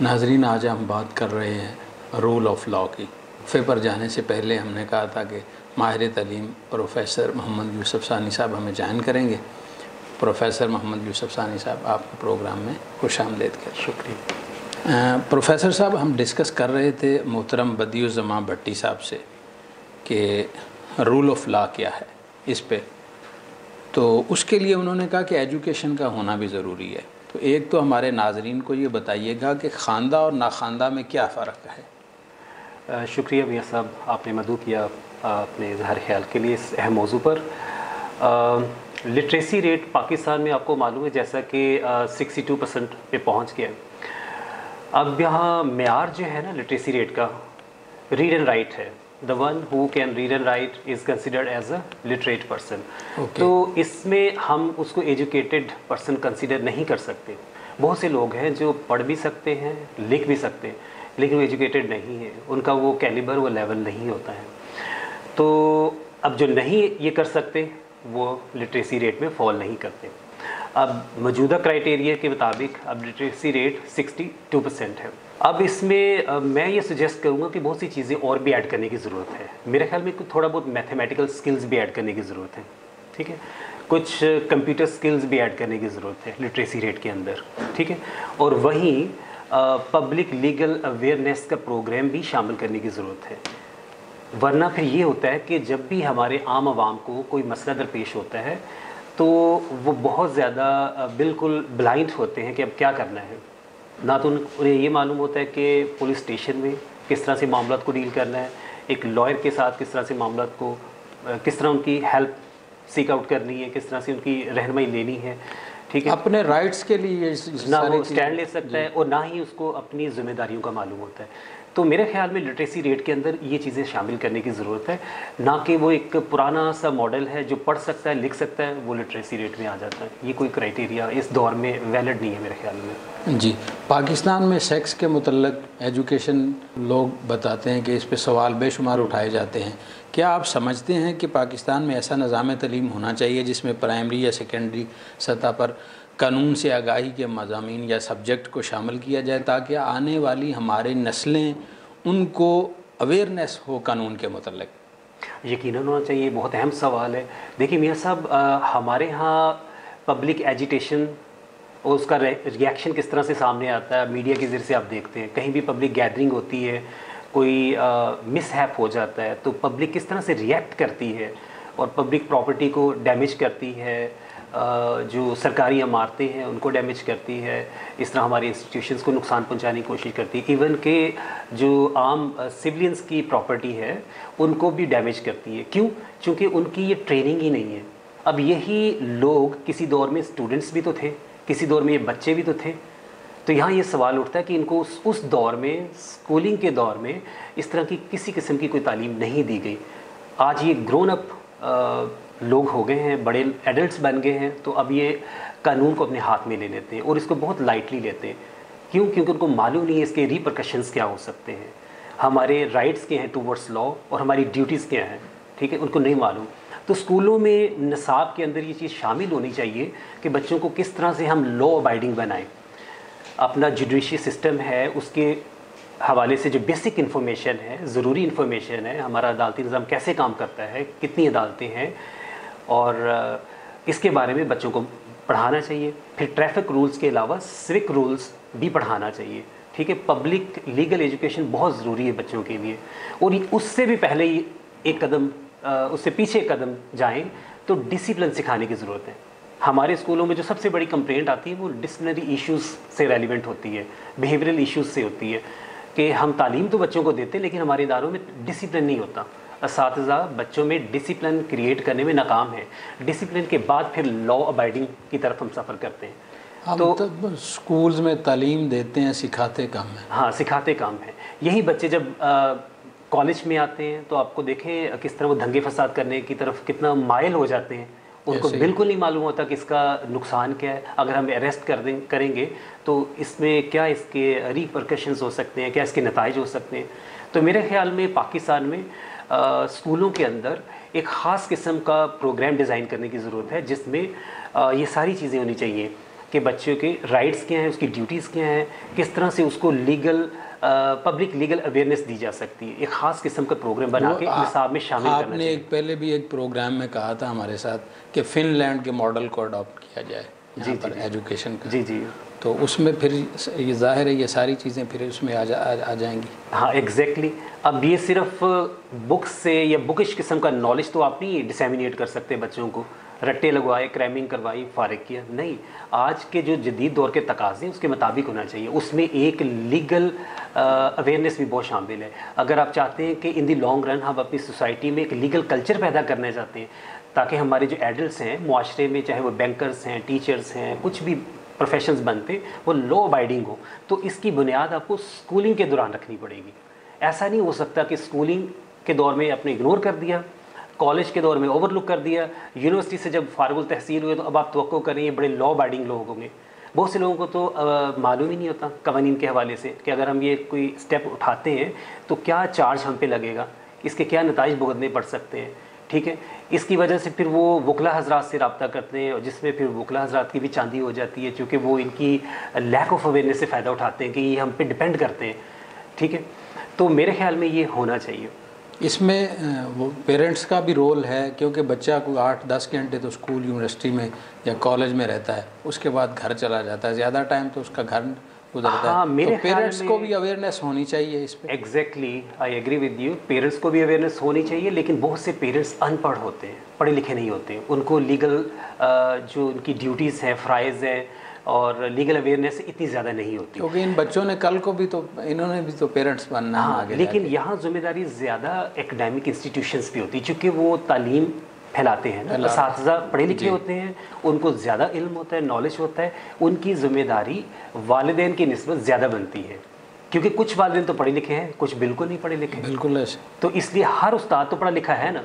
नाजरीन, आज हम बात कर रहे हैं रूल ऑफ लॉ की। वक़फ़े पर जाने से पहले हमने कहा था कि माहिर तलीम प्रोफेसर मोहम्मद यूसुफ सानी साहब हमें जॉइन करेंगे। प्रोफेसर मोहम्मद यूसुफ सानी साहब, आपके प्रोग्राम में खुशामदीद कर। शुक्रिया। प्रोफेसर साहब, हम डिस्कस कर रहे थे मोहतरम बदियुज़्ज़मान भट्टी साहब से कि रूल ऑफ लॉ क्या है इस पे, तो उसके लिए उन्होंने कहा कि एजुकेशन का होना भी ज़रूरी है। तो एक तो हमारे नाजरीन को ये बताइएगा कि ख़ानदा और नाख़ानदा में क्या फ़र्क है। शुक्रिया मियाँ साहब, आपने मदऊ किया अपने इज़हार ख्याल के लिए इस अहम मौजू पर। लिटरेसी रेट पाकिस्तान में आपको मालूम है जैसा कि 62% पे पहुँच गया। अब यहाँ मेयार जो है ना लिटरेसी रेट का, रीड एंड राइट है। The one who can read and write is considered as a literate person. तो इसमें हम उसको एजुकेटेड पर्सन कंसिडर नहीं कर सकते। बहुत से लोग हैं जो पढ़ भी सकते हैं, लिख भी सकते हैं, लेकिन वो एजुकेटेड नहीं है, उनका वो कैलिबर, वो लेवल नहीं होता है। तो अब जो नहीं ये कर सकते वो लिटरेसी रेट में फॉल नहीं करते। अब मौजूदा क्राइटेरिया के मुताबिक अब लिटरेसी रेट 62% है। अब इसमें मैं ये सजेस्ट करूँगा कि बहुत सी चीज़ें और भी ऐड करने की ज़रूरत है। मेरे ख्याल में थोड़ा बहुत मैथमेटिकल स्किल्स भी ऐड करने की ज़रूरत है, ठीक है। कुछ कंप्यूटर स्किल्स भी ऐड करने की ज़रूरत है लिटरेसी रेट के अंदर, ठीक है। और वहीं पब्लिक लीगल अवेयरनेस का प्रोग्राम भी शामिल करने की ज़रूरत है। वरना फिर ये होता है कि जब भी हमारे आम आवाम को कोई मसला दरपेश होता है तो वो बहुत ज़्यादा बिल्कुल ब्लाइंड होते हैं कि अब क्या करना है। ना तो उन्हें ये मालूम होता है कि पुलिस स्टेशन में किस तरह से मामलात को डील करना है, एक लॉयर के साथ किस तरह से मामलात को, किस तरह उनकी हेल्प सीक आउट करनी है, किस तरह से उनकी रहनुमाई लेनी है, ठीक है। अपने राइट्स के लिए ना वो स्टैंड ले सकता है और ना ही उसको अपनी जिम्मेदारियों का मालूम होता है। तो मेरे ख्याल में लिटरेसी रेट के अंदर ये चीज़ें शामिल करने की ज़रूरत है, ना कि वो एक पुराना सा मॉडल है जो पढ़ सकता है, लिख सकता है, वो लिटरेसी रेट में आ जाता है। ये कोई क्राइटेरिया इस दौर में वैलिड नहीं है मेरे ख्याल में। जी, पाकिस्तान में सेक्स के मुतल्लक एजुकेशन लोग बताते हैं कि इस पे सवाल बेशुमार उठाए जाते हैं। क्या आप समझते हैं कि पाकिस्तान में ऐसा निज़ाम तलीम होना चाहिए जिसमें प्राइमरी या सेकेंडरी सतह पर कानून से आगाही के मज़ामीन या सब्जेक्ट को शामिल किया जाए ताकि आने वाली हमारी नस्लें उनको अवेयरनेस हो कानून के मुतल्लिक? यकीनन होना चाहिए, बहुत अहम सवाल है। देखिए मियाँ साहब, हमारे यहाँ पब्लिक एजिटेशन और उसका रिएक्शन किस तरह से सामने आता है मीडिया के ज़रिए से आप देखते हैं। कहीं भी पब्लिक गैदरिंग होती है, कोई मिसहैप हो जाता है तो पब्लिक किस तरह से रिएक्ट करती है और पब्लिक प्रॉपर्टी को डैमेज करती है, जो सरकारी इमारतें हैं उनको डैमेज करती है, इस तरह हमारे इंस्टीट्यूशंस को नुकसान पहुंचाने की कोशिश करती है। इवन के जो आम सिविलियंस की प्रॉपर्टी है उनको भी डैमेज करती है। क्यों? क्योंकि उनकी ये ट्रेनिंग ही नहीं है। अब यही लोग किसी दौर में स्टूडेंट्स भी तो थे, किसी दौर में ये बच्चे भी तो थे। तो यहाँ ये सवाल उठता है कि इनको उस दौर में, स्कूलिंग के दौर में इस तरह की किसी किस्म की कोई तालीम नहीं दी गई। आज ये ग्रोन अप लोग हो गए हैं, बड़े एडल्ट्स बन गए हैं, तो अब ये कानून को अपने हाथ में ले लेते हैं और इसको बहुत लाइटली लेते हैं। क्यों? क्योंकि उनको मालूम नहीं है इसके रिपरकशंस क्या हो सकते हैं, हमारे राइट्स क्या हैं टूवर्ड्स लॉ और हमारी ड्यूटीज़ क्या हैं, ठीक है, उनको नहीं मालूम। तो स्कूलों में निसाब के अंदर ये चीज़ शामिल होनी चाहिए कि बच्चों को किस तरह से हम लॉ अबाइडिंग बनाएं। अपना जुडिशरी सिस्टम है उसके हवाले से जो बेसिक इन्फॉर्मेशन है, ज़रूरी इन्फॉर्मेशन है, हमारा अदालती निज़ाम कैसे काम करता है, कितनी अदालतें हैं, और इसके बारे में बच्चों को पढ़ाना चाहिए। फिर ट्रैफिक रूल्स के अलावा सिविक रूल्स भी पढ़ाना चाहिए, ठीक है। पब्लिक लीगल एजुकेशन बहुत ज़रूरी है बच्चों के लिए। और उससे भी पहले एक कदम, उससे पीछे एक कदम जाएं तो डिसिप्लिन सिखाने की ज़रूरत है। हमारे स्कूलों में जो सबसे बड़ी कंप्लेंट आती है वो डिसिप्लिनरी इश्यूज़ से रेलिवेंट होती है, बिहेवियरल इश्यूज़ से होती है कि हम तालीम तो बच्चों को देते हैं लेकिन हमारे इदारों में डिसिप्लिन नहीं होता। असातिज़ा बच्चों में डिसिप्लिन क्रिएट करने में नाकाम है। डिसिप्लिन के बाद फिर लॉ अबाइडिंग की तरफ हम सफ़र करते हैं। हम तो स्कूल्स में तालीम देते हैं, सिखाते कम है। हाँ, सिखाते कम है। यही बच्चे जब कॉलेज में आते हैं तो आपको देखें किस तरह वो दंगे फसाद करने की तरफ कितना माइल हो जाते हैं। उनको बिल्कुल नहीं मालूम होता कि इसका नुकसान क्या है। अगर हम अरेस्ट करेंगे तो इसमें क्या इसके रिपरकशंस हो सकते हैं, क्या इसके नताइज हो सकते हैं। तो मेरे ख्याल में पाकिस्तान में स्कूलों के अंदर एक ख़ास किस्म का प्रोग्राम डिज़ाइन करने की ज़रूरत है जिसमें ये सारी चीज़ें होनी चाहिए। कि बच्चों के राइट्स क्या हैं, उसकी ड्यूटीज़ क्या हैं, किस तरह से उसको पब्लिक लीगल अवेयरनेस दी जा सकती है। एक ख़ास किस्म का प्रोग्राम बना के निसाब में शामिल करना चाहिए। आपने पहले भी एक प्रोग्राम में कहा था हमारे साथ कि फिनलैंड के मॉडल को अडॉप्ट किया जाए यहाँ पर एजुकेशन का। जी जी। तो उसमें फिर ये ज़ाहिर है ये सारी चीज़ें फिर उसमें आ जाएंगी। हाँ एग्जैक्टली। अब ये सिर्फ बुक्स से या बुकिश किस्म का नॉलेज तो आप नहीं डिसेमिनेट कर सकते बच्चों को, रट्टे लगवाए, क्रैमिंग करवाई, फारिग किया, नहीं। आज के जो जदीद दौर के तकाज़े उसके मुताबिक होना चाहिए। उसमें एक लीगल अवेयरनेस भी बहुत शामिल है। अगर आप चाहते हैं कि इन दी लॉन्ग रन हम अपनी सोसाइटी में एक लीगल कल्चर पैदा करना चाहते हैं ताकि हमारे जो एडल्ट्स हैं मुआशरे में, चाहे वो बैंकर्स हैं, टीचर्स हैं, कुछ भी प्रोफेशंस बनते, वो लॉ अबाइडिंग हो, तो इसकी बुनियाद आपको स्कूलिंग के दौरान रखनी पड़ेगी। ऐसा नहीं हो सकता कि स्कूलिंग के दौर में आपने इग्नोर कर दिया, कॉलेज के दौर में ओवरलुक कर दिया, यूनिवर्सिटी से जब फारगुल तहसील हुए तो अब आप तवक्को कर रही हैं बड़े लॉ अबाइडिंग लोग होंगे। बहुत से लोगों को तो मालूम ही नहीं होता कवानीन के हवाले से कि अगर हम ये कोई स्टेप उठाते हैं तो क्या चार्ज हम पे लगेगा, इसके क्या नताइज भुगतने पड़ सकते हैं। ठीक है, इसकी वजह से फिर वो वकला हजरात से रब्ता करते हैं, और जिसमें फिर वकला हजरात की भी चांदी हो जाती है, क्योंकि वो इनकी लैक ऑफ अवेयरनेस से फ़ायदा उठाते हैं कि ये हम पे डिपेंड करते हैं। ठीक है, तो मेरे ख्याल में ये होना चाहिए। इसमें वो पेरेंट्स का भी रोल है, क्योंकि बच्चा को 8-10 घंटे तो स्कूल, यूनिवर्सिटी में या कॉलेज में रहता है, उसके बाद घर चला जाता है, ज़्यादा टाइम तो उसका घर गुजरता है। मेरे तो पेरेंट्स को भी अवेयरनेस होनी चाहिए इस पर। Exactly, I agree with you. Parents को भी अवेयरनेस होनी चाहिए, लेकिन बहुत से पेरेंट्स अनपढ़ होते हैं, पढ़े लिखे नहीं होते हैं। उनको लीगल जो उनकी ड्यूटीज़ हैं, फ़राइज़ हैं और लीगल अवेयरनेस इतनी ज़्यादा नहीं होती, क्योंकि इन बच्चों ने कल को भी तो, इन्होंने भी तो पेरेंट्स बनना है आगे। लेकिन यहाँ जिम्मेदारी ज़्यादा एकेडमिक इंस्टीट्यूशंस की होती है, चूँकि वो तालीम फैलाते हैं ना, असातिज़ा पढ़े लिखे होते हैं, उनको ज़्यादा इल्म होता है, नॉलेज होता है, उनकी ज़िम्मेदारी वालिदैन की निस्बत ज़्यादा बनती है। क्योंकि कुछ वालिदैन तो पढ़े लिखे हैं, कुछ बिल्कुल नहीं पढ़े लिखे, बिल्कुल ऐसे। तो इसलिए हर उस्ताद तो पढ़ा लिखा है ना,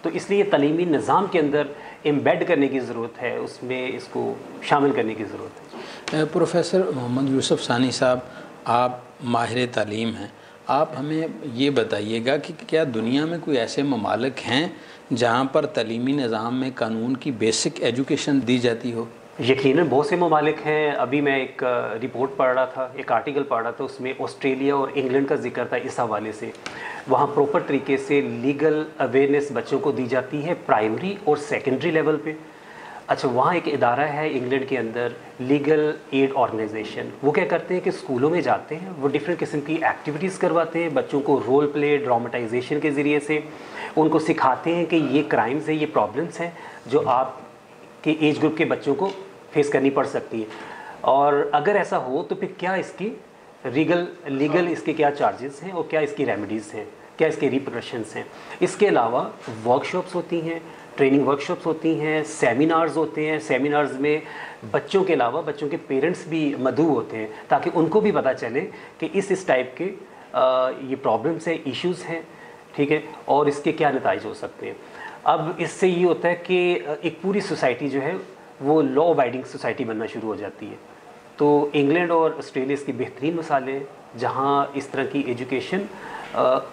तो इसलिए तालीमी निज़ाम के अंदर एम्बेड करने की ज़रूरत है, उसमें इसको शामिल करने की ज़रूरत है। प्रोफेसर मोहम्मद यूसुफ सानी साहब, आप माहिर तालीम हैं, आप हमें ये बताइएगा कि क्या दुनिया में कोई ऐसे ममालिक हैं जहाँ पर तालीमी निज़ाम में कानून की बेसिक एजुकेशन दी जाती हो? यकीनन बहुत से ममालिक हैं। अभी मैं एक रिपोर्ट पढ़ रहा था, एक आर्टिकल पढ़ रहा था, उसमें ऑस्ट्रेलिया और इंग्लैंड का जिक्र था। इस हवाले से वहाँ प्रॉपर तरीके से लीगल अवेयरनेस बच्चों को दी जाती है प्राइमरी और सेकेंडरी लेवल पे। अच्छा, वहाँ एक इदारा है इंग्लैंड के अंदर, लीगल एड ऑर्गेनाइजेशन। वो क्या करते हैं कि स्कूलों में जाते हैं, वो डिफरेंट किस्म की एक्टिविटीज़ करवाते हैं बच्चों को, रोल प्ले, ड्रामेटाइजेशन के ज़रिए से उनको सिखाते हैं कि ये क्राइम्स है, ये प्रॉब्लम्स हैं जो आपके एज ग्रुप के बच्चों को फेस करनी पड़ सकती है, और अगर ऐसा हो तो फिर क्या इसकी लीगल इसके क्या चार्जेस हैं और क्या इसकी रेमेडीज़ हैं, क्या इसके रिपरकशंस हैं। इसके अलावा वर्कशॉप्स होती हैं, ट्रेनिंग वर्कशॉप्स होती हैं, सेमिनार्स होते हैं। सेमिनार्स में बच्चों के अलावा बच्चों के पेरेंट्स भी मदऊ होते हैं, ताकि उनको भी पता चले कि इस टाइप के ये प्रॉब्लम्स हैं, इश्यूज़ हैं, ठीक है, और इसके क्या नताइज हो सकते हैं। अब इससे ये होता है कि एक पूरी सोसाइटी जो है वो लॉ अबाइडिंग सोसाइटी बनना शुरू हो जाती है। तो इंग्लैंड और ऑस्ट्रेलिया इसकी बेहतरीन मिसालें हैं, जहाँ इस तरह की एजुकेशन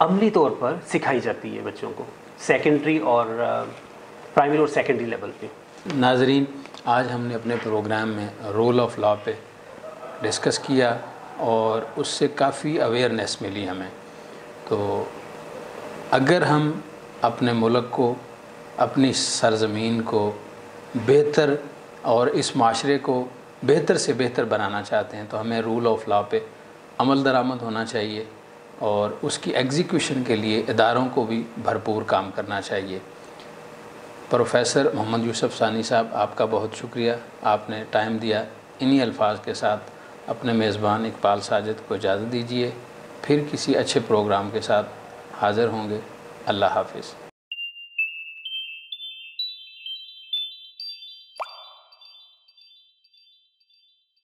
अमली तौर पर सिखाई जाती है बच्चों को, सेकेंडरी और प्राइमरी और सेकेंडरी लेवल पे। नाजरीन, आज हमने अपने प्रोग्राम में रोल ऑफ लॉ पे डिस्कस किया और उससे काफ़ी अवेयरनेस मिली हमें। तो अगर हम अपने मुल्क को, अपनी सरज़मीन को बेहतर और इस माशरे को बेहतर से बेहतर बनाना चाहते हैं तो हमें रूल ऑफ लॉ पे अमल दरामद होना चाहिए और उसकी एग्जीक्यूशन के लिए इदारों को भी भरपूर काम करना चाहिए। प्रोफेसर मोहम्मद यूसुफ सानी साहब, आपका बहुत शुक्रिया, आपने टाइम दिया। इन्हीं अल्फाज के साथ अपने मेज़बान इकबाल साजिद को इजाज़त दीजिए। फिर किसी अच्छे प्रोग्राम के साथ हाज़िर होंगे। अल्लाह हाफ़िज़।